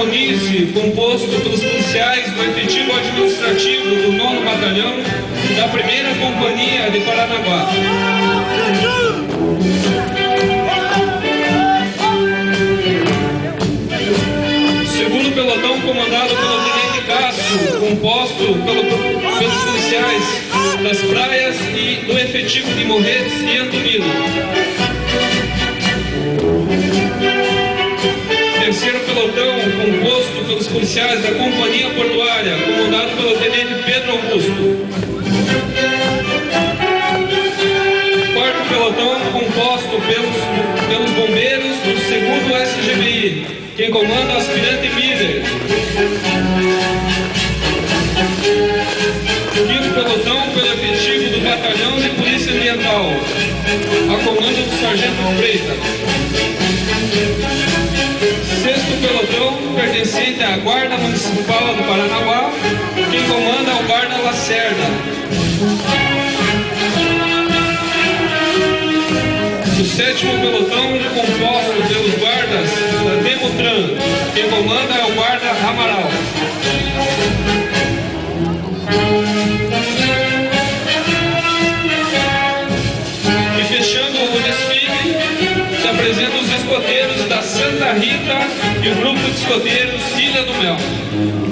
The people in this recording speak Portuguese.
Muniz, composto pelos policiais do efetivo administrativo do 9º Batalhão da 1ª Companhia de Paranaguá. Segundo pelotão, comandado pelo Tenente Castro, composto pelos policiais das praias e do efetivo de Morretes e Antonino. Terceiro pelotão, composto pelos policiais da Companhia Portuária, comandado pelo Tenente Pedro Augusto. Quarto pelotão, composto pelos bombeiros do 2º SGBI, quem comanda o aspirante Miller. Quinto pelotão, pelo efetivo do Batalhão de Polícia Ambiental, a comando do Sargento Freitas. Sexto pelotão, pertencente à Guarda Municipal do Paranaguá, quem comanda é o Guarda Lacerda. O sétimo pelotão, composto pelos guardas da Demutran, quem comanda é o Guarda Amaral. E fechando o desfile, se apresentam os escoteiros da Santa Rita e o grupo de escoteiros Ilha do Mel.